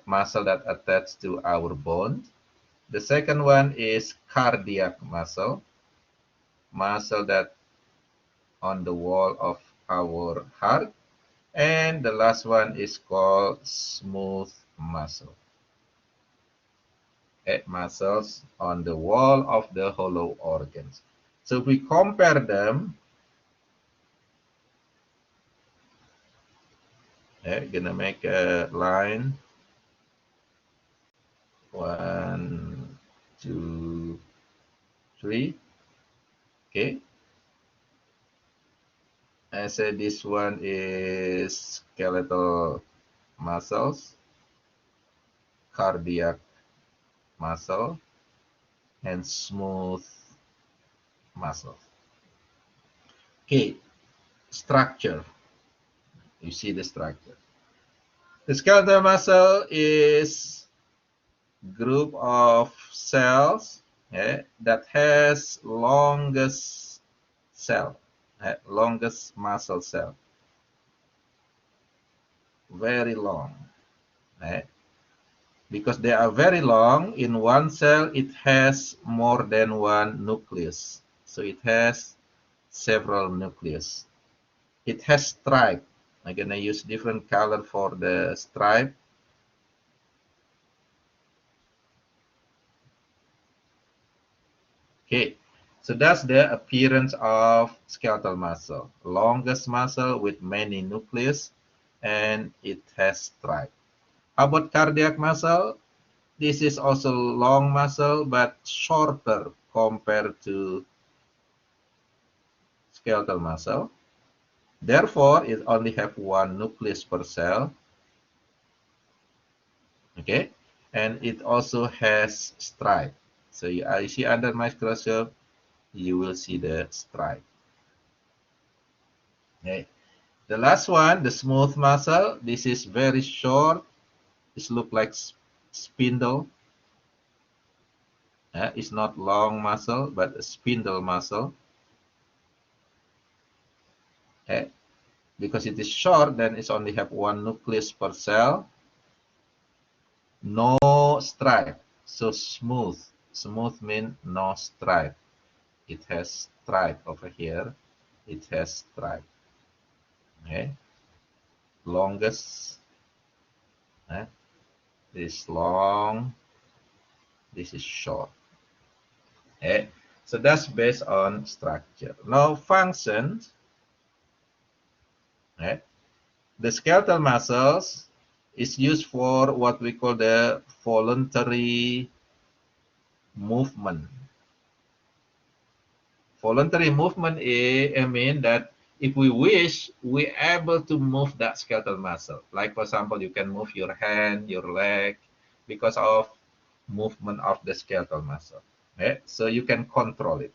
muscle that attach to our bones. The second one is cardiac muscle, muscle that on the wall of our heart. And the last one is called smooth muscle. Muscles on the wall of the hollow organs. So if we compare them, gonna make a line. 1, 2, 3. Okay. I said this one is skeletal muscles, cardiac muscle, and smooth muscle. Okay, structure. You see the structure. The skeletal muscle is group of cells that has longest cell, longest muscle cell, very long. Because they are very long, in one cell it has more than one nucleus. So it has several nucleus. It has stripe. I'm gonna use different color for the stripe. Okay, so that's the appearance of skeletal muscle. Longest muscle with many nucleus, and it has stripe. How about cardiac muscle? This is also long muscle, but shorter compared to skeletal muscle. Therefore, it only have one nucleus per cell. Okay, and it also has stripe. So you see under microscope, you will see the stripe. Okay, the last one, the smooth muscle. This is very short. This look like spindle. It's not long muscle, but a spindle muscle. Okay, because it is short, then it's only have one nucleus per cell. No stripe, so smooth. Smooth means no stripe. It has stripe over here. It has stripe. Okay, longest. This is long. This is short. Okay, so that's based on structure. Now functions. Okay, the skeletal muscles is used for what we call the voluntary movement. Voluntary movement mean that if we wish, we're able to move that skeletal muscle. Like for example, you can move your hand, your leg, because of movement of the skeletal muscle. Okay? So you can control it.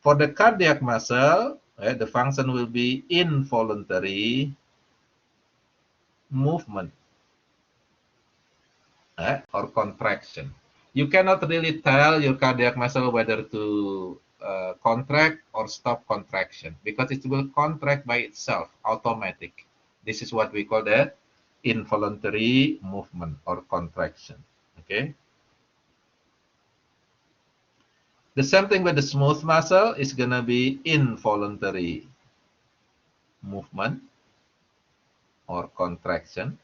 For the cardiac muscle, the function will be involuntary movement or contraction. You cannot really tell your cardiac muscle whether to contract or stop contraction because it will contract by itself, automatic. This is what we call the involuntary movement or contraction. Okay. The same thing with the smooth muscle is gonna be involuntary movement or contraction.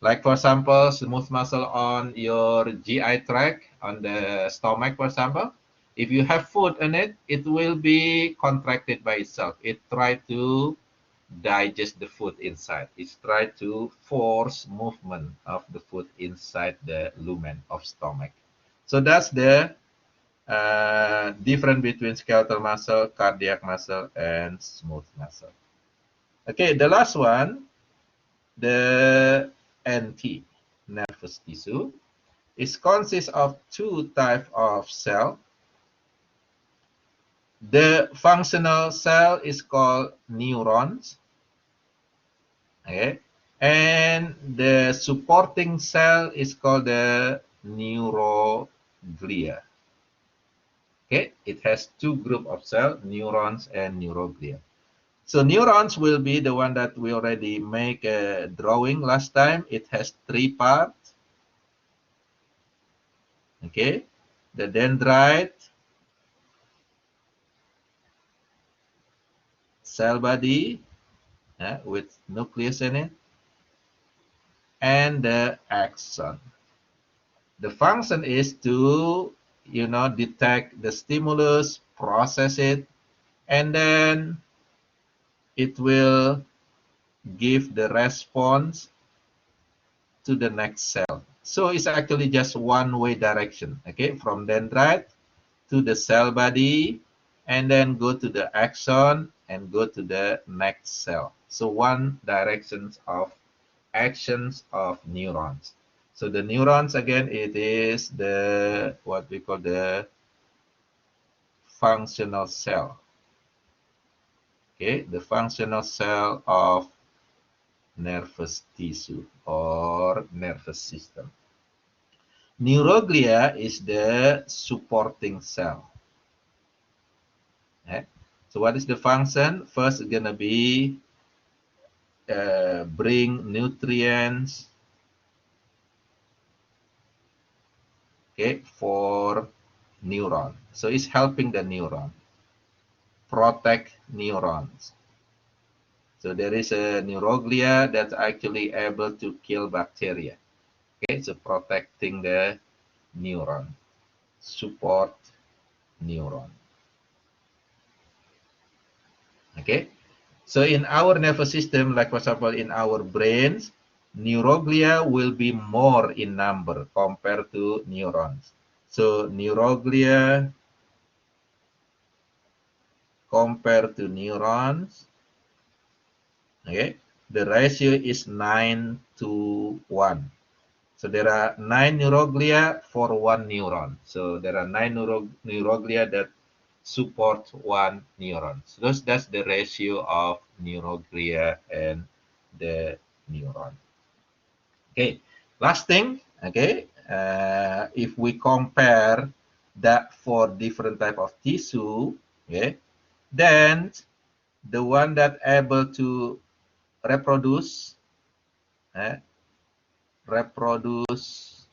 Like for example, smooth muscle on your GI tract, on the stomach, for example. If you have food in it, it will be contracted by itself. It try to digest the food inside. It try to force movement of the food inside the lumen of stomach. So that's the difference between skeletal muscle, cardiac muscle, and smooth muscle. Okay, the last one, the NT, nervous tissue, it consists of two types of cell. The functional cell is called neurons, okay, and the supporting cell is called the neuroglia. Okay, it has two groups of cells, neurons and neuroglia. So neurons will be the one that we already make a drawing last time. It has three parts. Okay, the dendrite, cell body with nucleus in it, and the axon. The function is to, detect the stimulus, process it, and then it will give the response to the next cell. So it's actually just one-way direction, okay, from dendrite to the cell body, and then go to the axon and go to the next cell. So one direction of actions of neurons. So the neurons, again, it is the what we call the functional cell. Okay, the functional cell of nervous tissue or nervous system. Neuroglia is the supporting cell. Okay. So what is the function? First, it's gonna be bring nutrients, okay, for neuron. So it's helping the neuron, protect neurons. So there is a neuroglia that's actually able to kill bacteria. Okay, so protecting the neuron, support neuron. Okay, so in our nervous system, like for example in our brains, neuroglia will be more in number compared to neurons. So neuroglia compared to neurons, okay, the ratio is 9 to 1. So there are 9 neuroglia for one neuron. So there are 9 neuroglia that support one neuron. So that's the ratio of neuroglia and the neuron. Okay, last thing, okay, if we compare that for different type of tissue, okay, then the one that able to reproduce, eh, reproduce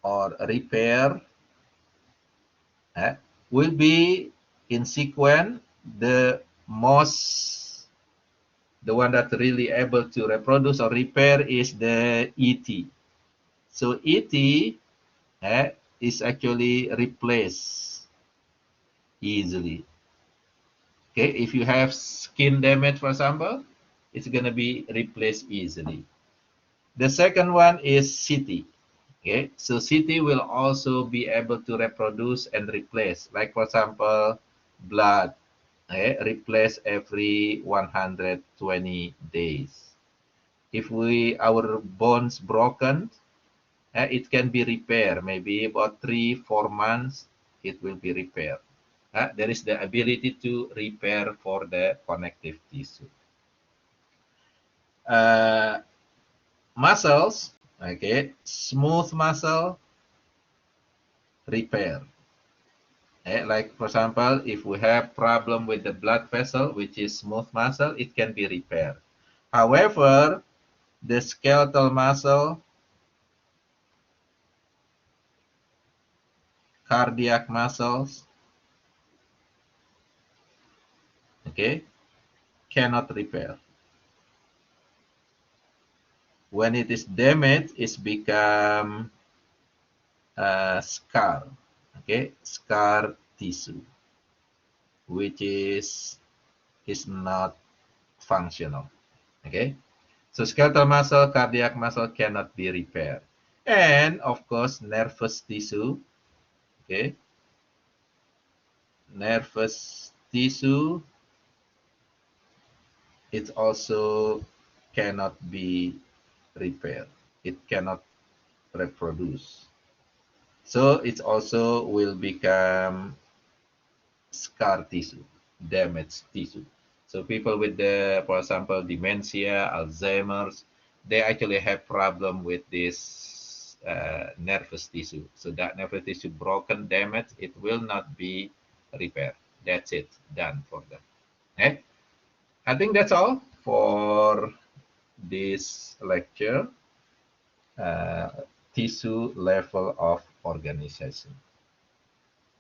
or repair, will be in sequence the one that really able to reproduce or repair is the ET. So ET is actually replaced easily. Okay, if you have skin damage, for example, it's going to be replaced easily. The second one is CT. Okay, so CT will also be able to reproduce and replace. Like, for example, blood, replace every 120 days. If our bones broken, it can be repaired. Maybe about 3-4 months, it will be repaired. There is the ability to repair for the connective tissue. Muscles, okay, smooth muscle, repair. Like, for example, if we have problem with the blood vessel, which is smooth muscle, it can be repaired. However, the skeletal muscle, cardiac muscles, okay, cannot repair. When it is damaged, it's become scar, okay, scar tissue, which is not functional, okay. So skeletal muscle, cardiac muscle cannot be repaired. And of course, nervous tissue, okay, nervous tissue, it also cannot be repaired. It cannot reproduce. So it also will become scar tissue, damaged tissue. So people with for example, dementia, Alzheimer's, they actually have problem with this nervous tissue. So that nervous tissue broken, damaged, it will not be repaired. That's it, done for them. Okay? I think that's all for this lecture, tissue level of organization.